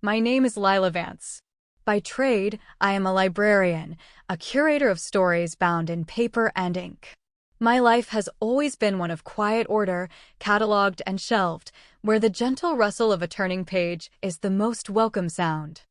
My name is Lila Vance. By trade, I am a librarian, a curator of stories bound in paper and ink. My life has always been one of quiet order, catalogued and shelved, where the gentle rustle of a turning page is the most welcome sound.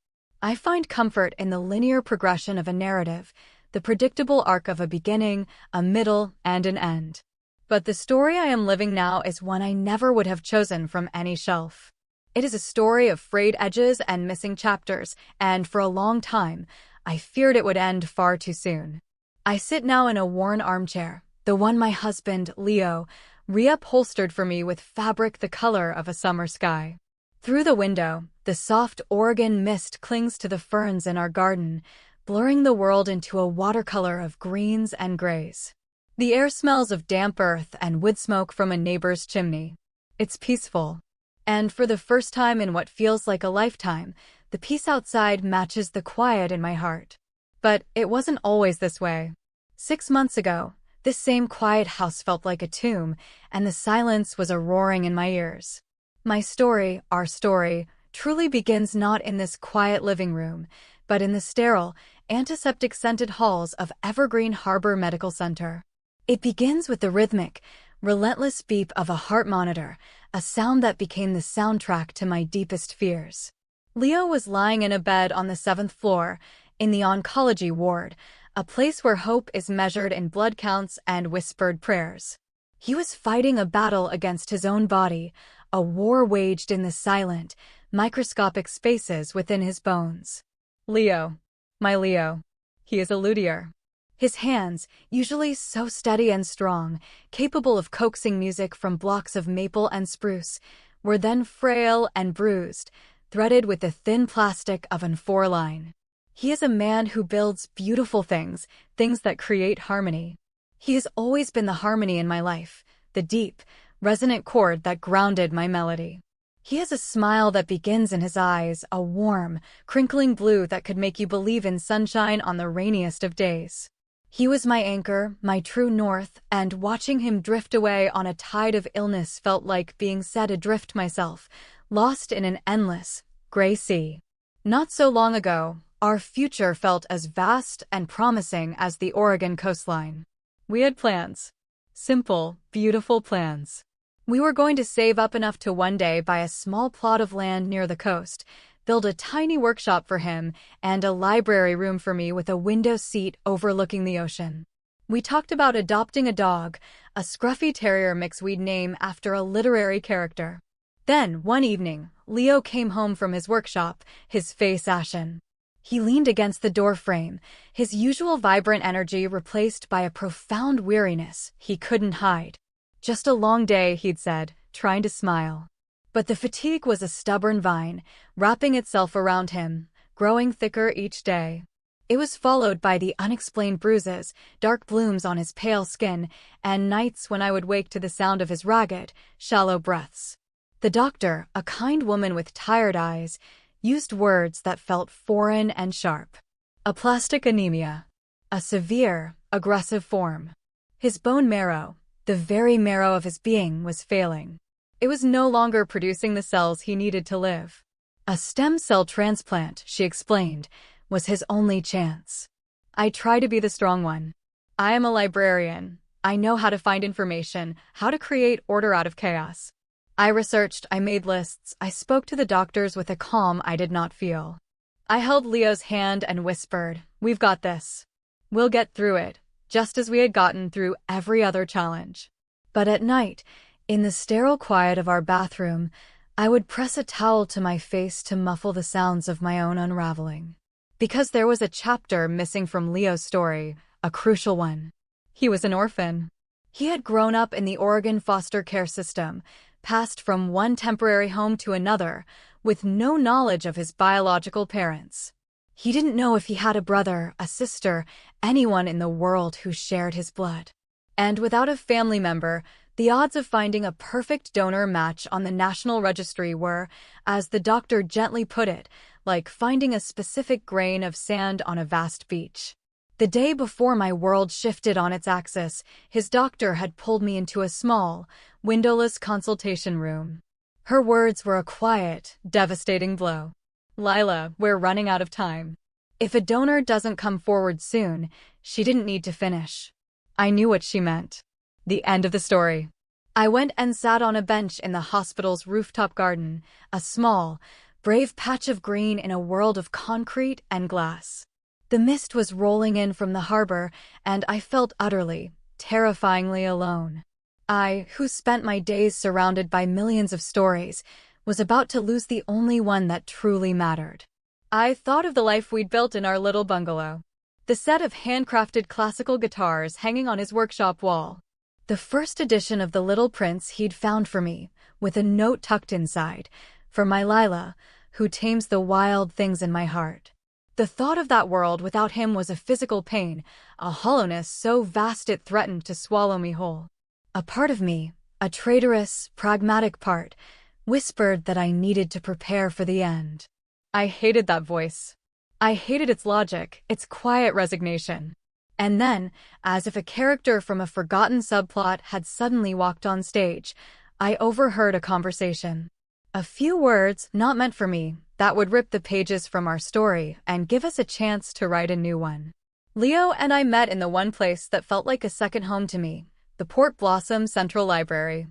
I find comfort in the linear progression of a narrative, the predictable arc of a beginning, a middle, and an end. But the story I am living now is one I never would have chosen from any shelf. It is a story of frayed edges and missing chapters, and for a long time, I feared it would end far too soon. I sit now in a worn armchair, the one my husband, Leo, reupholstered for me with fabric the color of a summer sky. Through the window, the soft Oregon mist clings to the ferns in our garden, blurring the world into a watercolor of greens and grays. The air smells of damp earth and wood smoke from a neighbor's chimney. It's peaceful. And for the first time in what feels like a lifetime, the peace outside matches the quiet in my heart. But it wasn't always this way. 6 months ago, this same quiet house felt like a tomb, and the silence was a roaring in my ears. My story, our story, truly begins not in this quiet living room, but in the sterile, antiseptic-scented halls of Evergreen Harbor Medical Center. It begins with the rhythmic, relentless beep of a heart monitor, a sound that became the soundtrack to my deepest fears. Leo was lying in a bed on the 7th floor, in the oncology ward, a place where hope is measured in blood counts and whispered prayers. He was fighting a battle against his own body, a war waged in the silent, microscopic spaces within his bones. Leo. My Leo. He is a luthier. His hands, usually so steady and strong, capable of coaxing music from blocks of maple and spruce, were then frail and bruised, threaded with the thin plastic of an 4-line. He is a man who builds beautiful things, things that create harmony. He has always been the harmony in my life, the deep, resonant chord that grounded my melody. He has a smile that begins in his eyes, a warm, crinkling blue that could make you believe in sunshine on the rainiest of days. He was my anchor, my true north, and watching him drift away on a tide of illness felt like being set adrift myself, lost in an endless, gray sea. Not so long ago, our future felt as vast and promising as the Oregon coastline. We had plans. Simple, beautiful plans. We were going to save up enough to one day buy a small plot of land near the coast, build a tiny workshop for him, and a library room for me with a window seat overlooking the ocean. We talked about adopting a dog, a scruffy terrier mix we'd name after a literary character. Then, one evening, Leo came home from his workshop, his face ashen. He leaned against the doorframe, his usual vibrant energy replaced by a profound weariness he couldn't hide. Just a long day, he'd said, trying to smile. But the fatigue was a stubborn vine, wrapping itself around him, growing thicker each day. It was followed by the unexplained bruises, dark blooms on his pale skin, and nights when I would wake to the sound of his ragged, shallow breaths. The doctor, a kind woman with tired eyes, used words that felt foreign and sharp. Aplastic anemia. A severe, aggressive form. His bone marrow, the very marrow of his being, was failing. It was no longer producing the cells he needed to live. A stem cell transplant, she explained, was his only chance. I try to be the strong one. I am a librarian. I know how to find information, how to create order out of chaos. I researched, I made lists, I spoke to the doctors with a calm I did not feel. I held Leo's hand and whispered, "We've got this. We'll get through it," just as we had gotten through every other challenge. But at night, in the sterile quiet of our bathroom, I would press a towel to my face to muffle the sounds of my own unraveling. Because there was a chapter missing from Leo's story, a crucial one. He was an orphan. He had grown up in the Oregon foster care system, passed from one temporary home to another, with no knowledge of his biological parents. He didn't know if he had a brother, a sister, anyone in the world who shared his blood. And without a family member, the odds of finding a perfect donor match on the National Registry were, as the doctor gently put it, like finding a specific grain of sand on a vast beach. The day before my world shifted on its axis, his doctor had pulled me into a small, windowless consultation room. Her words were a quiet, devastating blow. Lila, we're running out of time. If a donor doesn't come forward soon, she didn't need to finish. I knew what she meant. The end of the story. I went and sat on a bench in the hospital's rooftop garden, a small, brave patch of green in a world of concrete and glass. The mist was rolling in from the harbor, and I felt utterly, terrifyingly alone. I, who spent my days surrounded by millions of stories, was about to lose the only one that truly mattered. I thought of the life we'd built in our little bungalow. The set of handcrafted classical guitars hanging on his workshop wall. The first edition of The Little Prince he'd found for me, with a note tucked inside, for my Lila, who tames the wild things in my heart. The thought of that world without him was a physical pain, a hollowness so vast it threatened to swallow me whole. A part of me, a traitorous, pragmatic part, whispered that I needed to prepare for the end. I hated that voice. I hated its logic, its quiet resignation. And then, as if a character from a forgotten subplot had suddenly walked on stage, I overheard a conversation. A few words, not meant for me, that would rip the pages from our story and give us a chance to write a new one. Leo and I met in the one place that felt like a second home to me, the Port Blossom Central Library.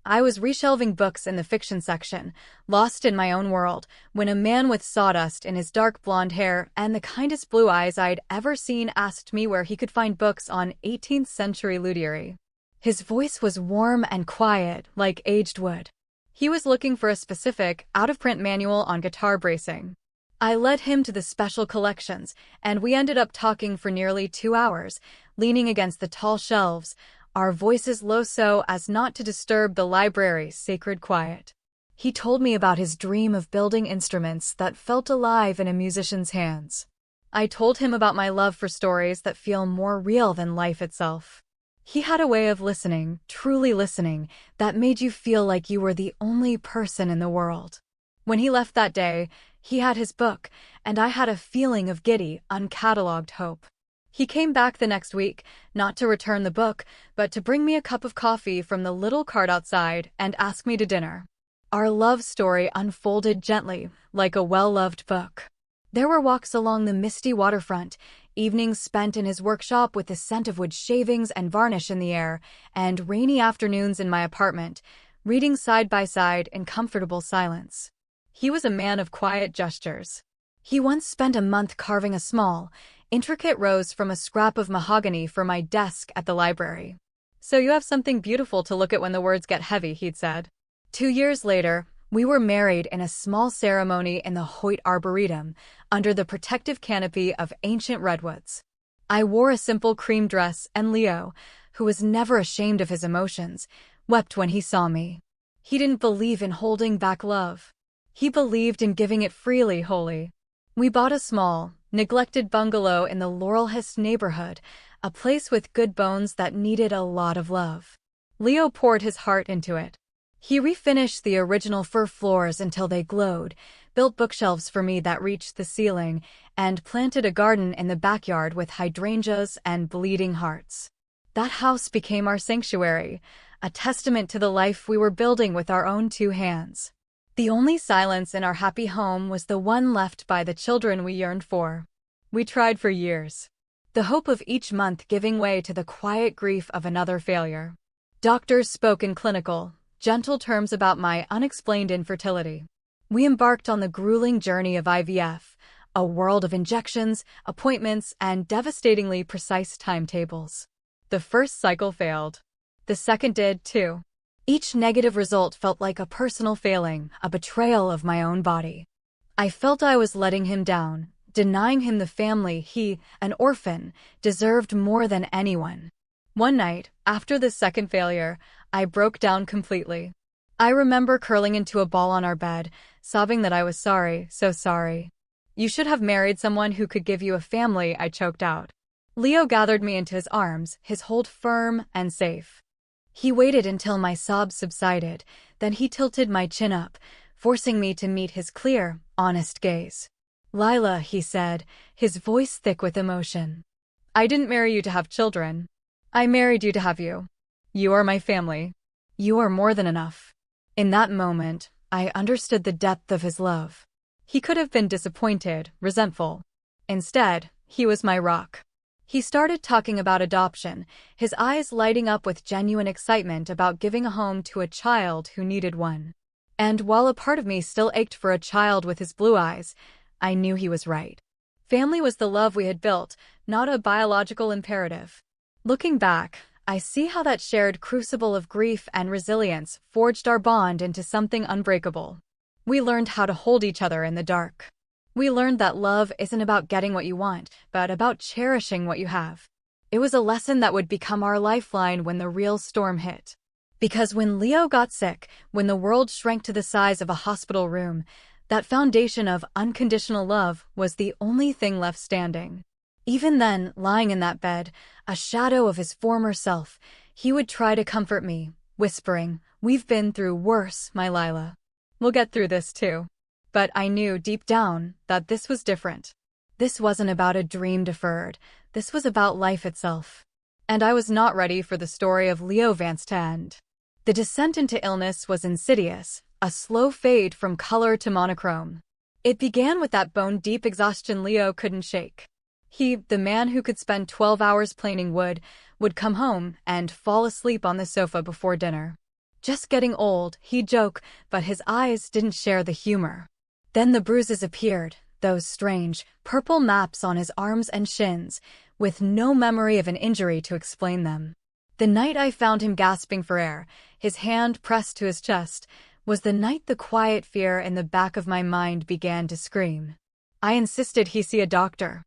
I was reshelving books in the fiction section, lost in my own world, when a man with sawdust in his dark blonde hair and the kindest blue eyes I'd ever seen asked me where he could find books on 18th century literary. His voice was warm and quiet, like aged wood. He was looking for a specific, out-of-print manual on guitar bracing. I led him to the special collections, and we ended up talking for nearly 2 hours, leaning against the tall shelves, our voices low so as not to disturb the library's sacred quiet. He told me about his dream of building instruments that felt alive in a musician's hands. I told him about my love for stories that feel more real than life itself. He had a way of listening, truly listening, that made you feel like you were the only person in the world. When he left that day, he had his book, and I had a feeling of giddy, uncatalogued hope. He came back the next week, not to return the book, but to bring me a cup of coffee from the little cart outside and ask me to dinner. Our love story unfolded gently, like a well-loved book. There were walks along the misty waterfront, evenings spent in his workshop with the scent of wood shavings and varnish in the air, and rainy afternoons in my apartment, reading side by side in comfortable silence. He was a man of quiet gestures. He once spent a month carving a small, intricate rose from a scrap of mahogany for my desk at the library. "So you have something beautiful to look at when the words get heavy," he'd said. 2 years later, we were married in a small ceremony in the Hoyt Arboretum, under the protective canopy of ancient redwoods. I wore a simple cream dress, and Leo, who was never ashamed of his emotions, wept when he saw me. He didn't believe in holding back love. He believed in giving it freely, wholly. We bought a small, neglected bungalow in the Laurelhurst neighborhood, a place with good bones that needed a lot of love. Leo poured his heart into it. He refinished the original fir floors until they glowed, built bookshelves for me that reached the ceiling, and planted a garden in the backyard with hydrangeas and bleeding hearts. That house became our sanctuary, a testament to the life we were building with our own 2 hands. The only silence in our happy home was the one left by the children we yearned for. We tried for years, the hope of each month giving way to the quiet grief of another failure. Doctors spoke in clinical, gentle terms about my unexplained infertility. We embarked on the grueling journey of IVF, a world of injections, appointments, and devastatingly precise timetables. The first cycle failed. The second did, too. Each negative result felt like a personal failing, a betrayal of my own body. I felt I was letting him down, denying him the family he, an orphan, deserved more than anyone. One night, after the second failure, I broke down completely. I remember curling into a ball on our bed, sobbing that I was sorry, so sorry. "You should have married someone who could give you a family," I choked out. Leo gathered me into his arms, his hold firm and safe. He waited until my sobs subsided, then he tilted my chin up, forcing me to meet his clear, honest gaze. "Lila," he said, his voice thick with emotion. "I didn't marry you to have children. I married you to have you. You are my family. You are more than enough." In that moment, I understood the depth of his love. He could have been disappointed, resentful. Instead, he was my rock. He started talking about adoption, his eyes lighting up with genuine excitement about giving a home to a child who needed one. And while a part of me still ached for a child with his blue eyes, I knew he was right. Family was the love we had built, not a biological imperative. Looking back, I see how that shared crucible of grief and resilience forged our bond into something unbreakable. We learned how to hold each other in the dark. We learned that love isn't about getting what you want, but about cherishing what you have. It was a lesson that would become our lifeline when the real storm hit. Because when Leo got sick, when the world shrank to the size of a hospital room, that foundation of unconditional love was the only thing left standing. Even then, lying in that bed, a shadow of his former self, he would try to comfort me, whispering, "We've been through worse, my Lila. We'll get through this too." But I knew deep down that this was different. This wasn't about a dream deferred. This was about life itself. And I was not ready for the story of Leo Vance to end. The descent into illness was insidious, a slow fade from color to monochrome. It began with that bone-deep exhaustion Leo couldn't shake. He, the man who could spend 12 hours planing wood, would come home and fall asleep on the sofa before dinner. Just getting old, he'd joke, but his eyes didn't share the humor. Then the bruises appeared, those strange, purple maps on his arms and shins, with no memory of an injury to explain them. The night I found him gasping for air, his hand pressed to his chest, was the night the quiet fear in the back of my mind began to scream. I insisted he see a doctor.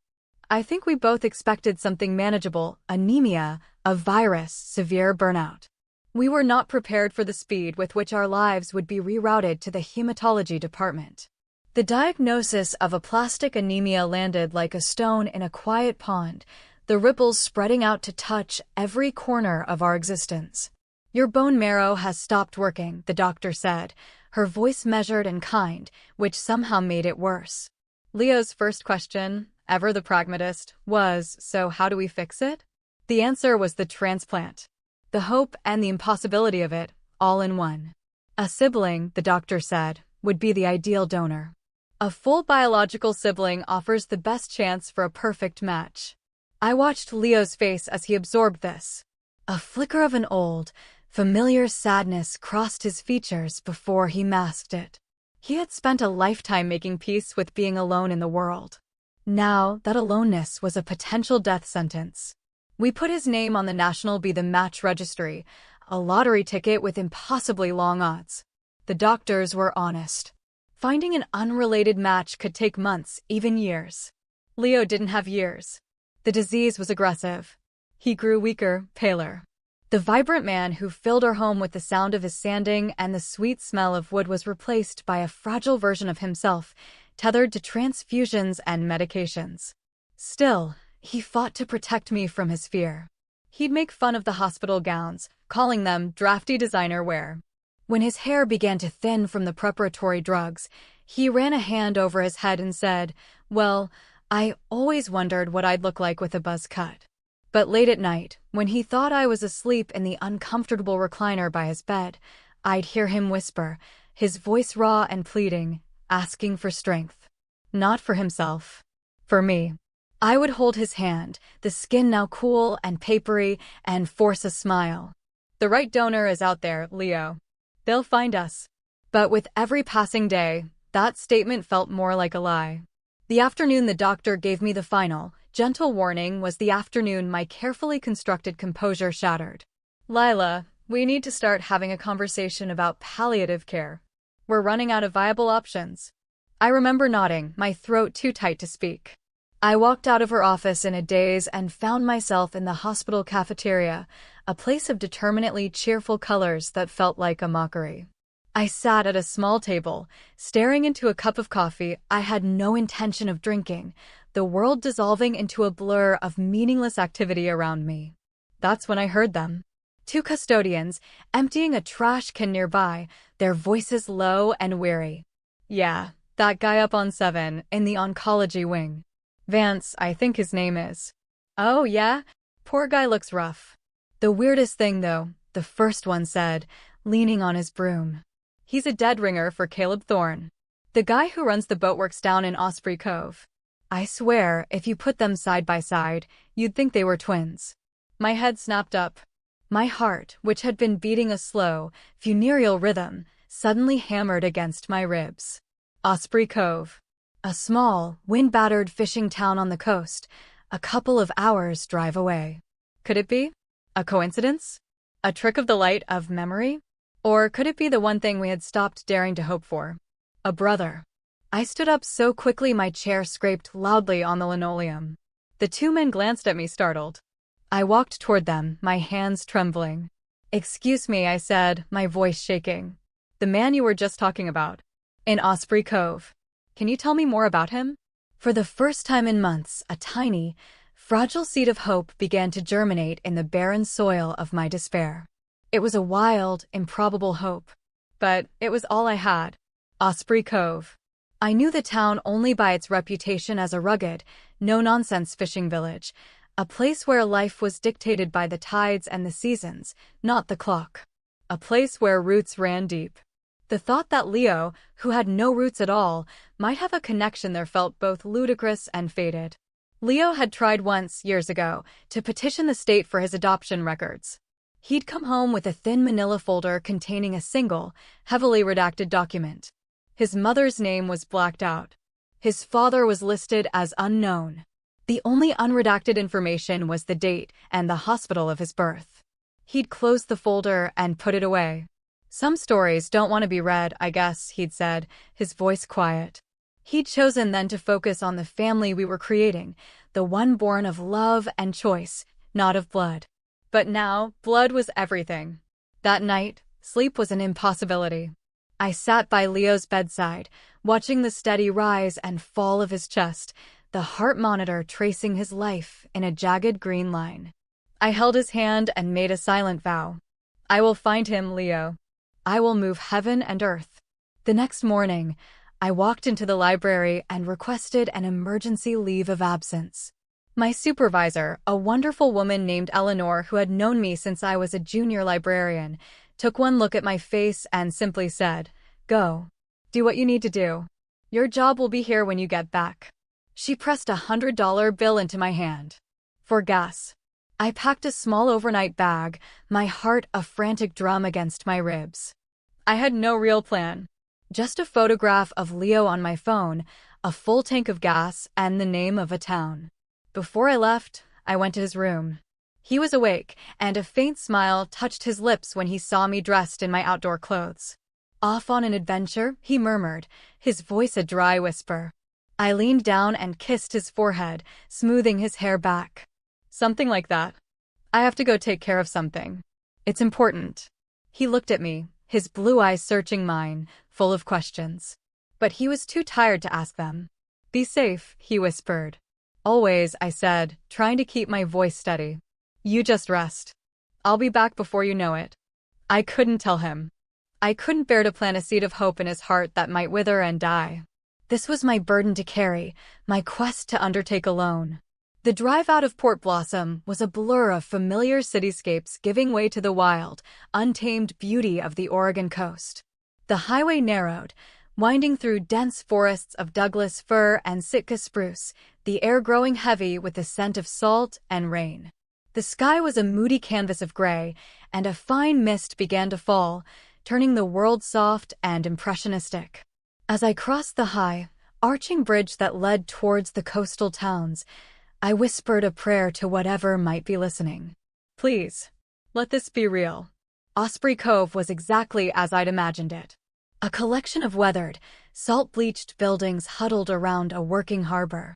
I think we both expected something manageable, anemia, a virus, severe burnout. We were not prepared for the speed with which our lives would be rerouted to the hematology department. The diagnosis of aplastic anemia landed like a stone in a quiet pond, the ripples spreading out to touch every corner of our existence. "Your bone marrow has stopped working," the doctor said, her voice measured and kind, which somehow made it worse. Leo's first question, ever the pragmatist, was, "So how do we fix it?" The answer was the transplant. The hope and the impossibility of it, all in one. A sibling, the doctor said, would be the ideal donor. A full biological sibling offers the best chance for a perfect match. I watched Leo's face as he absorbed this. A flicker of an old, familiar sadness crossed his features before he masked it. He had spent a lifetime making peace with being alone in the world. Now, that aloneness was a potential death sentence. We put his name on the National Be the Match registry, a lottery ticket with impossibly long odds. The doctors were honest. Finding an unrelated match could take months, even years. Leo didn't have years. The disease was aggressive. He grew weaker, paler. The vibrant man who filled our home with the sound of his sanding and the sweet smell of wood was replaced by a fragile version of himself, tethered to transfusions and medications. Still, he fought to protect me from his fear. He'd make fun of the hospital gowns, calling them drafty designer wear. When his hair began to thin from the preparatory drugs, he ran a hand over his head and said, "Well, I always wondered what I'd look like with a buzz cut." But late at night, when he thought I was asleep in the uncomfortable recliner by his bed, I'd hear him whisper, his voice raw and pleading, asking for strength. Not for himself. For me. I would hold his hand, the skin now cool and papery, and force a smile. "The right donor is out there, Leo. They'll find us." But with every passing day, that statement felt more like a lie. The afternoon the doctor gave me the final, gentle warning was the afternoon my carefully constructed composure shattered. "Lila, we need to start having a conversation about palliative care. We're running out of viable options." I remember nodding, my throat too tight to speak. I walked out of her office in a daze and found myself in the hospital cafeteria, a place of determinately cheerful colors that felt like a mockery. I sat at a small table, staring into a cup of coffee I had no intention of drinking, the world dissolving into a blur of meaningless activity around me. That's when I heard them. Two custodians, emptying a trash can nearby, their voices low and weary. "Yeah, that guy up on 7, in the oncology wing. Vance, I think his name is." "Oh, yeah? Poor guy looks rough." "The weirdest thing, though," the first one said, leaning on his broom. "He's a dead ringer for Caleb Thorne." The guy who runs the boatworks down in Osprey Cove. I swear, if you put them side by side, you'd think they were twins. My head snapped up. My heart, which had been beating a slow, funereal rhythm, suddenly hammered against my ribs. Osprey Cove. A small, wind-battered fishing town on the coast, a couple of hours' drive away. Could it be? A coincidence? A trick of the light of memory? Or could it be the one thing we had stopped daring to hope for? A brother. I stood up so quickly my chair scraped loudly on the linoleum. The two men glanced at me startled. I walked toward them, my hands trembling. "Excuse me," I said, my voice shaking. "The man you were just talking about. In Osprey Cove. Can you tell me more about him?" For the first time in months, a tiny, fragile seed of hope began to germinate in the barren soil of my despair. It was a wild, improbable hope. But it was all I had. Osprey Cove. I knew the town only by its reputation as a rugged, no-nonsense fishing village, a place where life was dictated by the tides and the seasons, not the clock. A place where roots ran deep. The thought that Leo, who had no roots at all, might have a connection there felt both ludicrous and fated. Leo had tried once, years ago, to petition the state for his adoption records. He'd come home with a thin manila folder containing a single, heavily redacted document. His mother's name was blacked out. His father was listed as unknown. The only unredacted information was the date and the hospital of his birth. He'd closed the folder and put it away. "Some stories don't want to be read, I guess," he'd said, his voice quiet. He'd chosen then to focus on the family we were creating, the one born of love and choice, not of blood. But now, blood was everything. That night, sleep was an impossibility. I sat by Leo's bedside, watching the steady rise and fall of his chest, the heart monitor tracing his life in a jagged green line. I held his hand and made a silent vow. "I will find him, Leo. I will move heaven and earth." The next morning, I walked into the library and requested an emergency leave of absence. My supervisor, a wonderful woman named Eleanor who had known me since I was a junior librarian, took one look at my face and simply said, "Go. Do what you need to do. Your job will be here when you get back." She pressed a $100 bill into my hand. For gas. I packed a small overnight bag, my heart a frantic drum against my ribs. I had no real plan. Just a photograph of Leo on my phone, a full tank of gas, and the name of a town. Before I left, I went to his room. He was awake, and a faint smile touched his lips when he saw me dressed in my outdoor clothes. "Off on an adventure?" he murmured, his voice a dry whisper. I leaned down and kissed his forehead, smoothing his hair back. "Something like that. I have to go take care of something. It's important." He looked at me, his blue eyes searching mine, full of questions. But he was too tired to ask them. "Be safe," he whispered. "Always," I said, trying to keep my voice steady. "You just rest. I'll be back before you know it." I couldn't tell him. I couldn't bear to plant a seed of hope in his heart that might wither and die. This was my burden to carry, my quest to undertake alone. The drive out of Port Blossom was a blur of familiar cityscapes giving way to the wild, untamed beauty of the Oregon coast. The highway narrowed, winding through dense forests of Douglas fir and Sitka spruce, the air growing heavy with the scent of salt and rain. The sky was a moody canvas of gray, and a fine mist began to fall, turning the world soft and impressionistic. As I crossed the high, arching bridge that led towards the coastal towns, I whispered a prayer to whatever might be listening. "Please, let this be real." Osprey Cove was exactly as I'd imagined it. A collection of weathered, salt-bleached buildings huddled around a working harbor.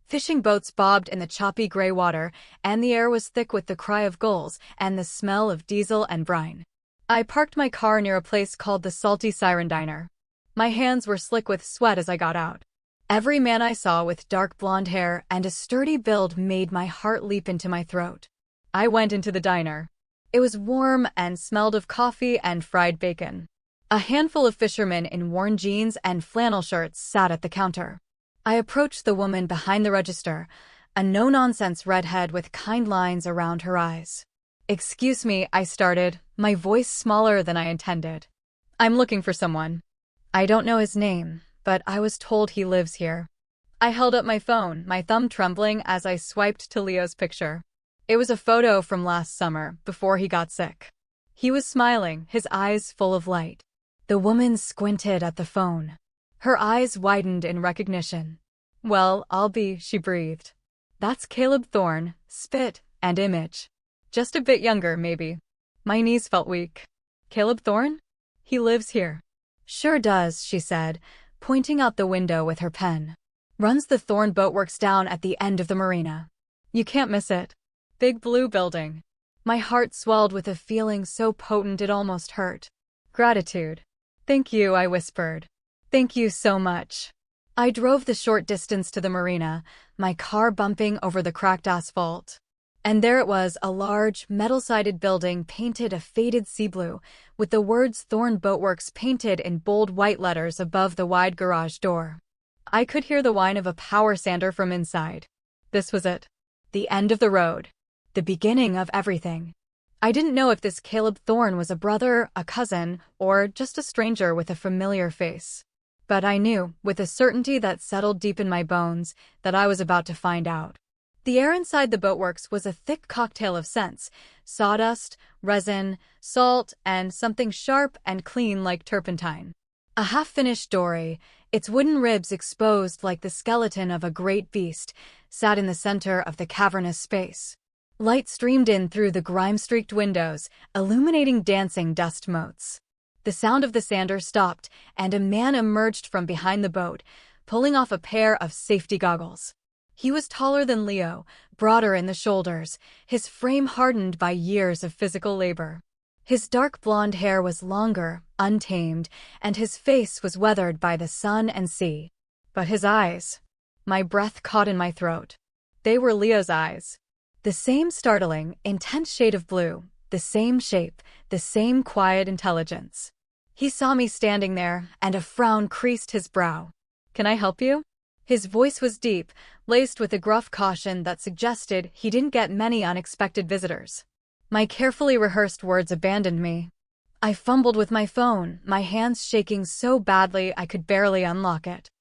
Fishing boats bobbed in the choppy gray water, and the air was thick with the cry of gulls and the smell of diesel and brine. I parked my car near a place called the Salty Siren Diner. My hands were slick with sweat as I got out. Every man I saw with dark blonde hair and a sturdy build made my heart leap into my throat. I went into the diner. It was warm and smelled of coffee and fried bacon. A handful of fishermen in worn jeans and flannel shirts sat at the counter. I approached the woman behind the register, a no-nonsense redhead with kind lines around her eyes. "Excuse me," I started, my voice smaller than I intended. "I'm looking for someone. I don't know his name, but I was told he lives here. I held up my phone, my thumb trembling as I swiped to Leo's picture. It was a photo from last summer, before he got sick. He was smiling, his eyes full of light. The woman squinted at the phone. Her eyes widened in recognition. "Well, she breathed. "That's Caleb Thorne, spit and image. Just a bit younger, maybe." My knees felt weak. "Caleb Thorne? He lives here." "Sure does," she said, pointing out the window with her pen. "Runs the Thorne Boatworks down at the end of the marina. You can't miss it. Big blue building." My heart swelled with a feeling so potent it almost hurt. "Gratitude." "Thank you," I whispered. "Thank you so much." I drove the short distance to the marina, my car bumping over the cracked asphalt. And there it was, a large, metal-sided building painted a faded sea blue, with the words Thorne Boatworks painted in bold white letters above the wide garage door. I could hear the whine of a power sander from inside. This was it. The end of the road. The beginning of everything. I didn't know if this Caleb Thorne was a brother, a cousin, or just a stranger with a familiar face. But I knew, with a certainty that settled deep in my bones, that I was about to find out. The air inside the boatworks was a thick cocktail of scents: sawdust, resin, salt, and something sharp and clean like turpentine. A half-finished dory, its wooden ribs exposed like the skeleton of a great beast, sat in the center of the cavernous space. Light streamed in through the grime-streaked windows, illuminating dancing dust motes. The sound of the sander stopped, and a man emerged from behind the boat, pulling off a pair of safety goggles. He was taller than Leo, broader in the shoulders, his frame hardened by years of physical labor. His dark blonde hair was longer, untamed, and his face was weathered by the sun and sea. But his eyes... My breath caught in my throat. They were Leo's eyes. The same startling, intense shade of blue, the same shape, the same quiet intelligence. He saw me standing there, and a frown creased his brow. "Can I help you?" His voice was deep, laced with a gruff caution that suggested he didn't get many unexpected visitors. My carefully rehearsed words abandoned me. I fumbled with my phone, my hands shaking so badly I could barely unlock it.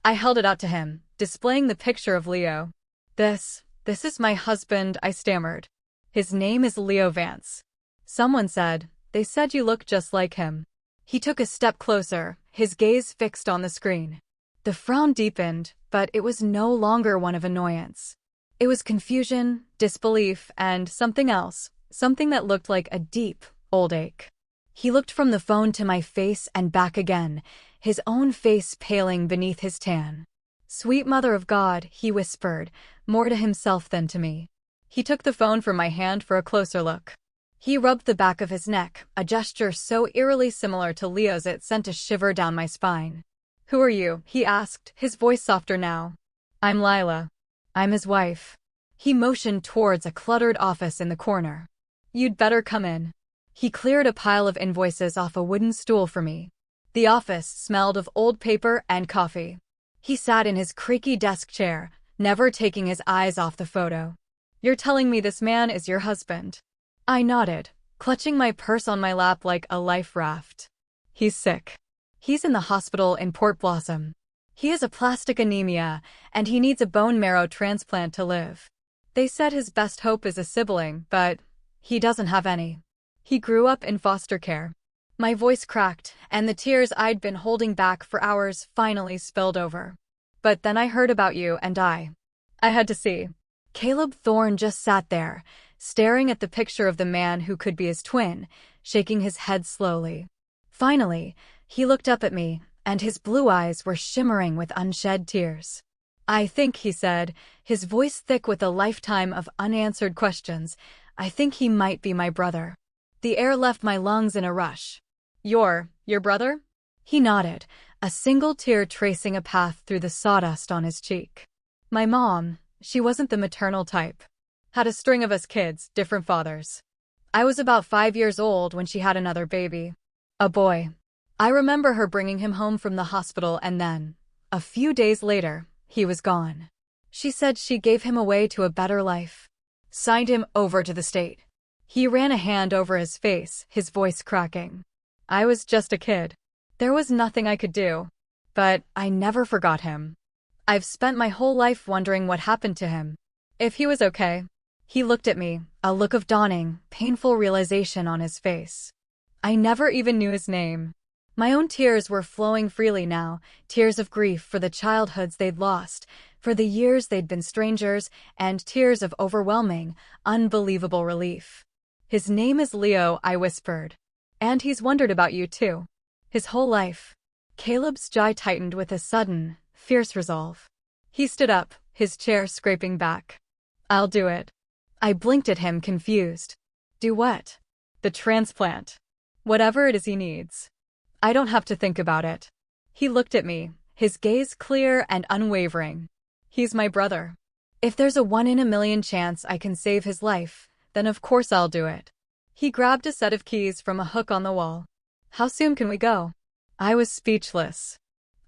I held it out to him, displaying the picture of Leo. This is my husband," I stammered. "His name is Leo Vance. Someone said, they said you look just like him." He took a step closer, his gaze fixed on the screen. The frown deepened, but it was no longer one of annoyance. It was confusion, disbelief, and something else, something that looked like a deep, old ache. He looked from the phone to my face and back again, his own face paling beneath his tan. "Sweet Mother of God," he whispered, more to himself than to me. He took the phone from my hand for a closer look. He rubbed the back of his neck, a gesture so eerily similar to Leo's it sent a shiver down my spine. "Who are you?" he asked, his voice softer now. "I'm Lila. I'm his wife." He motioned towards a cluttered office in the corner. "You'd better come in." He cleared a pile of invoices off a wooden stool for me. The office smelled of old paper and coffee. He sat in his creaky desk chair, never taking his eyes off the photo. "You're telling me this man is your husband?" I nodded, clutching my purse on my lap like a life raft. "He's sick. He's in the hospital in Port Blossom. He has aplastic anemia, and he needs a bone marrow transplant to live. They said his best hope is a sibling, but he doesn't have any. He grew up in foster care." My voice cracked, and the tears I'd been holding back for hours finally spilled over. "But then I heard about you, and I had to see." Caleb Thorne just sat there, staring at the picture of the man who could be his twin, shaking his head slowly. Finally, he looked up at me, and his blue eyes were shimmering with unshed tears. "I think," he said, his voice thick with a lifetime of unanswered questions, "I think he might be my brother." The air left my lungs in a rush. Your brother?" He nodded, a single tear tracing a path through the sawdust on his cheek. "My mom, she wasn't the maternal type. Had a string of us kids, different fathers. I was about 5 years old when she had another baby. A boy. I remember her bringing him home from the hospital and then, a few days later, he was gone. She said she gave him away to a better life. Signed him over to the state." He ran a hand over his face, his voice cracking. "I was just a kid. There was nothing I could do. But I never forgot him. I've spent my whole life wondering what happened to him. If he was okay. He looked at me, a look of dawning, painful realization on his face. I never even knew his name. My own tears were flowing freely now, tears of grief for the childhoods they'd lost, for the years they'd been strangers, and tears of overwhelming, unbelievable relief. His name is Leo, I whispered. And he's wondered about you too. His whole life. Caleb's jaw tightened with a sudden, fierce resolve. He stood up, his chair scraping back. I'll do it. I blinked at him, confused. Do what? The transplant. Whatever it is he needs. I don't have to think about it. He looked at me, his gaze clear and unwavering. He's my brother. If there's a 1 in a million chance I can save his life, then of course I'll do it. He grabbed a set of keys from a hook on the wall. How soon can we go? I was speechless.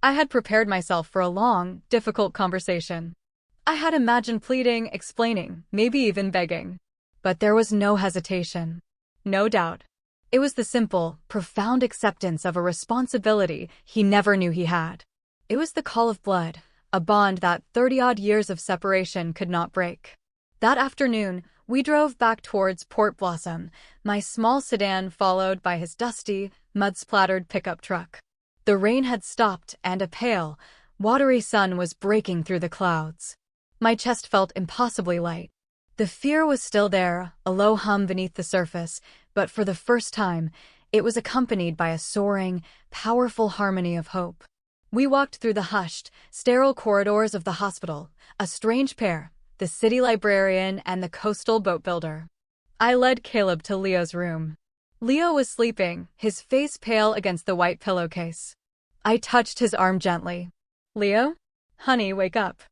I had prepared myself for a long, difficult conversation. I had imagined pleading, explaining, maybe even begging. But there was no hesitation. No doubt. It was the simple, profound acceptance of a responsibility he never knew he had. It was the call of blood, a bond that 30-odd years of separation could not break. That afternoon, we drove back towards Port Blossom, my small sedan followed by his dusty, mud-splattered pickup truck. The rain had stopped and a pale, watery sun was breaking through the clouds. My chest felt impossibly light. The fear was still there, a low hum beneath the surface, but for the first time, it was accompanied by a soaring, powerful harmony of hope. We walked through the hushed, sterile corridors of the hospital, a strange pair, the city librarian and the coastal boat builder. I led Caleb to Leo's room. Leo was sleeping, his face pale against the white pillowcase. I touched his arm gently. Leo? Honey, wake up.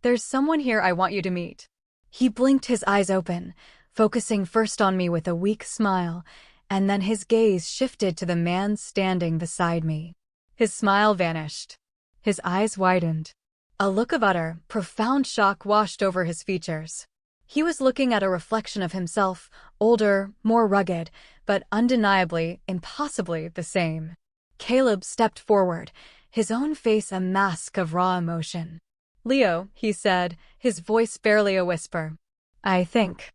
There's someone here I want you to meet. He blinked, his eyes open, focusing first on me with a weak smile, and then his gaze shifted to the man standing beside me. His smile vanished. His eyes widened. A look of utter, profound shock washed over his features. He was looking at a reflection of himself, older, more rugged, but undeniably, impossibly the same. Caleb stepped forward, his own face a mask of raw emotion. Leo, he said, his voice barely a whisper. I think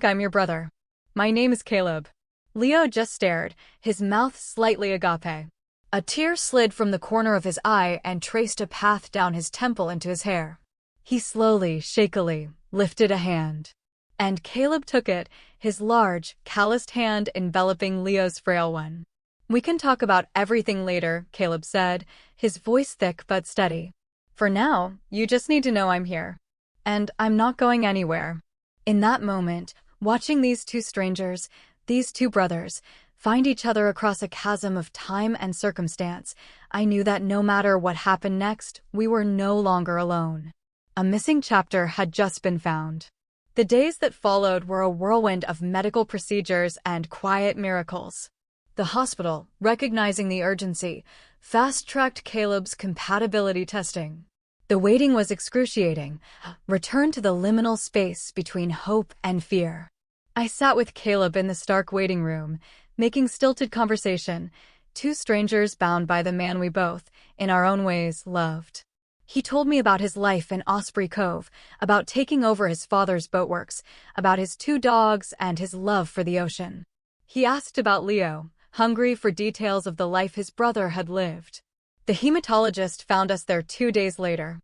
I'm your brother. My name is Caleb. Leo just stared, his mouth slightly agape. A tear slid from the corner of his eye and traced a path down his temple into his hair. He slowly, shakily, lifted a hand. And Caleb took it, his large, calloused hand enveloping Leo's frail one. We can talk about everything later, Caleb said, his voice thick but steady. For now, you just need to know I'm here. And I'm not going anywhere. In that moment, watching these two strangers, these two brothers, find each other across a chasm of time and circumstance, I knew that no matter what happened next, we were no longer alone. A missing chapter had just been found. The days that followed were a whirlwind of medical procedures and quiet miracles. The hospital, recognizing the urgency, fast-tracked Caleb's compatibility testing. The waiting was excruciating, returned to the liminal space between hope and fear. I sat with Caleb in the stark waiting room, making stilted conversation, two strangers bound by the man we both, in our own ways, loved. He told me about his life in Osprey Cove, about taking over his father's boatworks, about his 2 dogs and his love for the ocean. He asked about Leo, hungry for details of the life his brother had lived. The hematologist found us there 2 days later.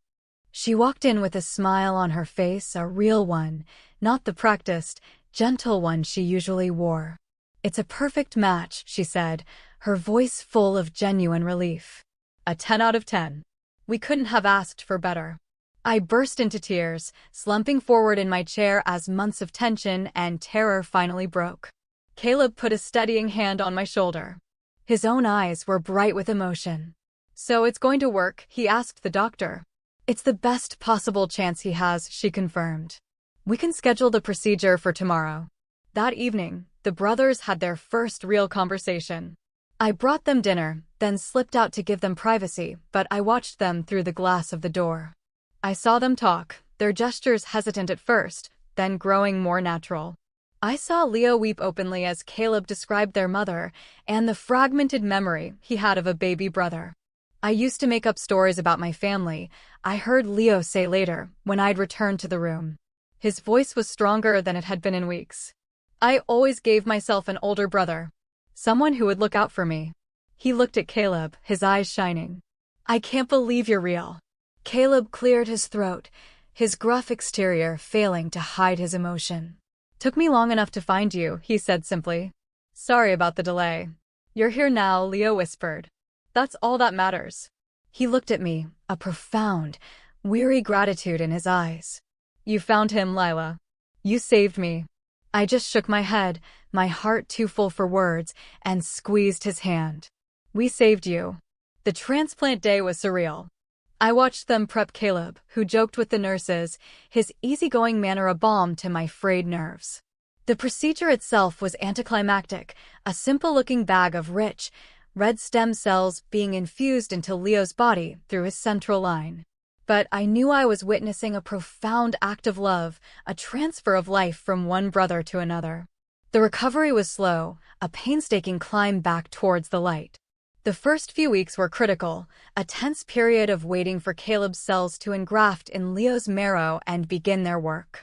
She walked in with a smile on her face, a real one, not the practiced, gentle one she usually wore. It's a perfect match, she said, her voice full of genuine relief. A 10 out of 10. We couldn't have asked for better. I burst into tears, slumping forward in my chair as months of tension and terror finally broke. Caleb put a steadying hand on my shoulder. His own eyes were bright with emotion. So it's going to work, he asked the doctor. It's the best possible chance he has, she confirmed. We can schedule the procedure for tomorrow. That evening, the brothers had their first real conversation. I brought them dinner, then slipped out to give them privacy, but I watched them through the glass of the door. I saw them talk, their gestures hesitant at first, then growing more natural. I saw Leo weep openly as Caleb described their mother and the fragmented memory he had of a baby brother. I used to make up stories about my family, I heard Leo say later when I'd returned to the room. His voice was stronger than it had been in weeks. I always gave myself an older brother. Someone who would look out for me. He looked at Caleb, his eyes shining. I can't believe you're real. Caleb cleared his throat, his gruff exterior failing to hide his emotion. Took me long enough to find you, he said simply. Sorry about the delay. You're here now, Leo whispered. That's all that matters. He looked at me, a profound, weary gratitude in his eyes. You found him, Lila. You saved me. I just shook my head, my heart too full for words, and squeezed his hand. We saved you. The transplant day was surreal. I watched them prep Caleb, who joked with the nurses, his easygoing manner a balm to my frayed nerves. The procedure itself was anticlimactic, a simple-looking bag of rich, red stem cells being infused into Leo's body through his central line. But I knew I was witnessing a profound act of love, a transfer of life from one brother to another. The recovery was slow, a painstaking climb back towards the light. The first few weeks were critical, a tense period of waiting for Caleb's cells to engraft in Leo's marrow and begin their work.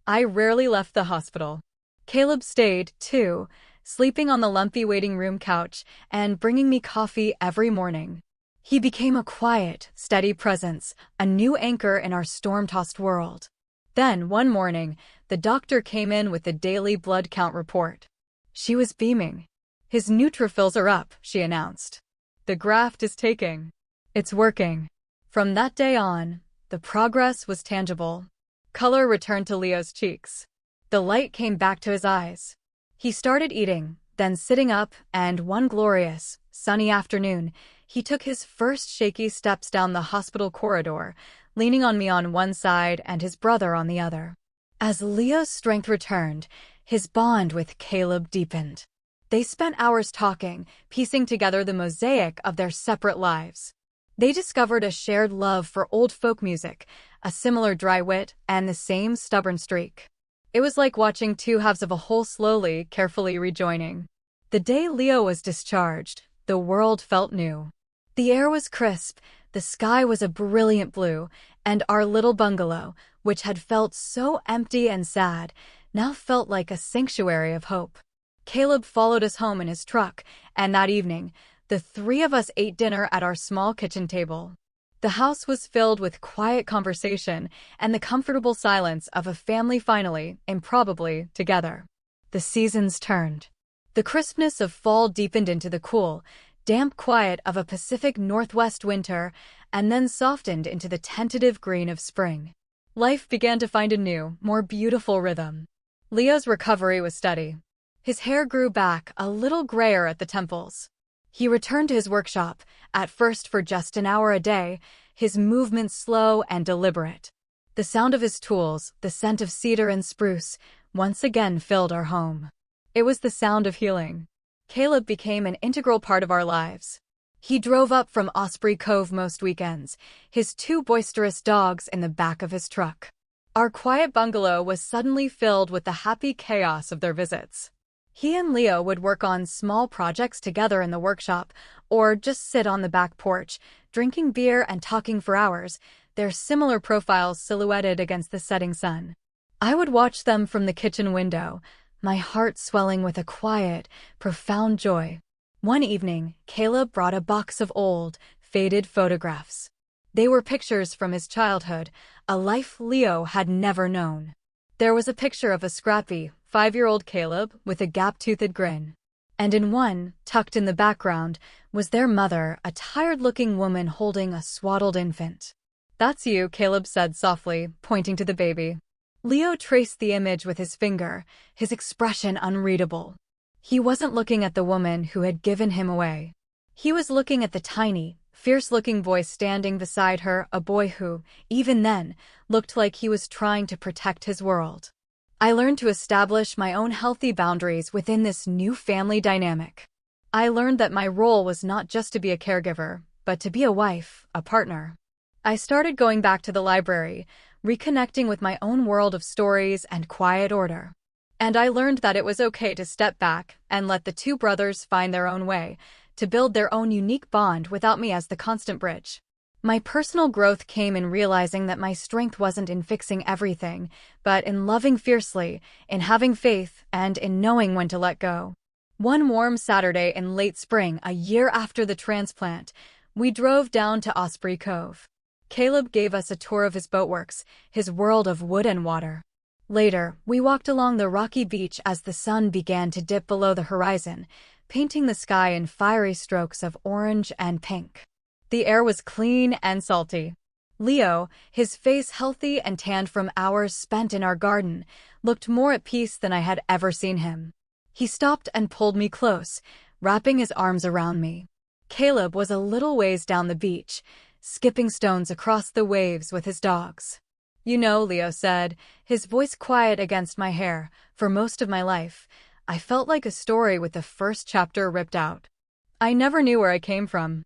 I rarely left the hospital. Caleb stayed, too, sleeping on the lumpy waiting room couch and bringing me coffee every morning. He became a quiet, steady presence, a new anchor in our storm-tossed world. Then, one morning, the doctor came in with the daily blood count report. She was beaming. His neutrophils are up, she announced. The graft is taking. It's working. From that day on, the progress was tangible. Color returned to Leo's cheeks. The light came back to his eyes. He started eating, then sitting up, and one glorious, sunny afternoon, he took his first shaky steps down the hospital corridor, leaning on me on one side and his brother on the other. As Leo's strength returned, his bond with Caleb deepened. They spent hours talking, piecing together the mosaic of their separate lives. They discovered a shared love for old folk music, a similar dry wit, and the same stubborn streak. It was like watching two halves of a whole slowly, carefully rejoining. The day Leo was discharged, the world felt new. The air was crisp, the sky was a brilliant blue, and our little bungalow, which had felt so empty and sad, now felt like a sanctuary of hope. Caleb followed us home in his truck, and that evening, the three of us ate dinner at our small kitchen table. The house was filled with quiet conversation and the comfortable silence of a family finally, improbably, together. The seasons turned. The crispness of fall deepened into the cool, damp quiet of a Pacific Northwest winter, and then softened into the tentative green of spring. Life began to find a new, more beautiful rhythm. Leo's recovery was steady. His hair grew back, a little grayer at the temples. He returned to his workshop, at first for just an hour a day, his movements slow and deliberate. The sound of his tools, the scent of cedar and spruce, once again filled our home. It was the sound of healing. Caleb became an integral part of our lives. He drove up from Osprey Cove most weekends, his two boisterous dogs in the back of his truck. Our quiet bungalow was suddenly filled with the happy chaos of their visits. He and Leo would work on small projects together in the workshop, or just sit on the back porch, drinking beer and talking for hours, their similar profiles silhouetted against the setting sun. I would watch them from the kitchen window, my heart swelling with a quiet, profound joy. One evening, Caleb brought a box of old, faded photographs. They were pictures from his childhood, a life Leo had never known. There was a picture of a scrappy, 5-year-old Caleb with a gap-toothed grin. And in one, tucked in the background, was their mother, a tired-looking woman holding a swaddled infant. That's you, Caleb said softly, pointing to the baby. Leo traced the image with his finger, his expression unreadable. He wasn't looking at the woman who had given him away. He was looking at the tiny, fierce-looking boy standing beside her, a boy who, even then, looked like he was trying to protect his world. I learned to establish my own healthy boundaries within this new family dynamic. I learned that my role was not just to be a caregiver, but to be a wife, a partner. I started going back to the library, reconnecting with my own world of stories and quiet order. And I learned that it was okay to step back and let the two brothers find their own way, to build their own unique bond without me as the constant bridge. My personal growth came in realizing that my strength wasn't in fixing everything, but in loving fiercely, in having faith, and in knowing when to let go. One warm Saturday in late spring, a year after the transplant, we drove down to Osprey Cove. Caleb gave us a tour of his boatworks, his world of wood and water. Later, we walked along the rocky beach as the sun began to dip below the horizon, painting the sky in fiery strokes of orange and pink. The air was clean and salty. Leo, his face healthy and tanned from hours spent in our garden, looked more at peace than I had ever seen him. He stopped and pulled me close, wrapping his arms around me. Caleb was a little ways down the beach, skipping stones across the waves with his dogs. "You know," Leo said, his voice quiet against my hair, "for most of my life, I felt like a story with the first chapter ripped out. I never knew where I came from.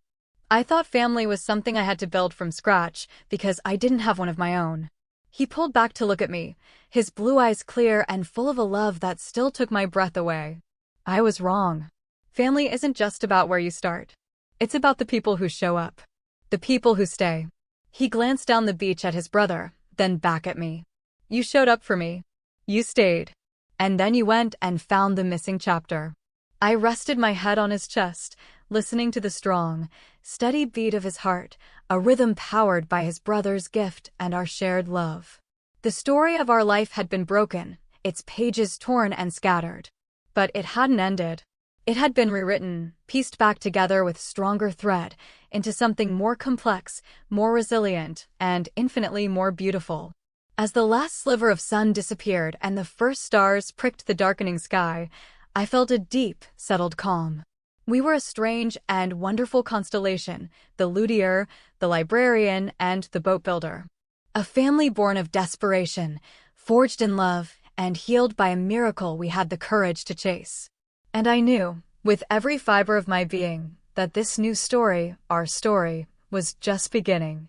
I thought family was something I had to build from scratch because I didn't have one of my own." He pulled back to look at me, his blue eyes clear and full of a love that still took my breath away. I was wrong. Family isn't just about where you start. It's about the people who show up. The people who stay. He glanced down the beach at his brother, then back at me. "You showed up for me. You stayed. And then you went and found the missing chapter." I rested my head on his chest, listening to the strong, steady beat of his heart, a rhythm powered by his brother's gift and our shared love. The story of our life had been broken, its pages torn and scattered. But it hadn't ended. It had been rewritten, pieced back together with stronger thread, into something more complex, more resilient, and infinitely more beautiful. As the last sliver of sun disappeared and the first stars pricked the darkening sky, I felt a deep, settled calm. We were a strange and wonderful constellation, the luthier, the librarian, and the boat builder. A family born of desperation, forged in love, and healed by a miracle we had the courage to chase. And I knew, with every fiber of my being, that this new story, our story, was just beginning.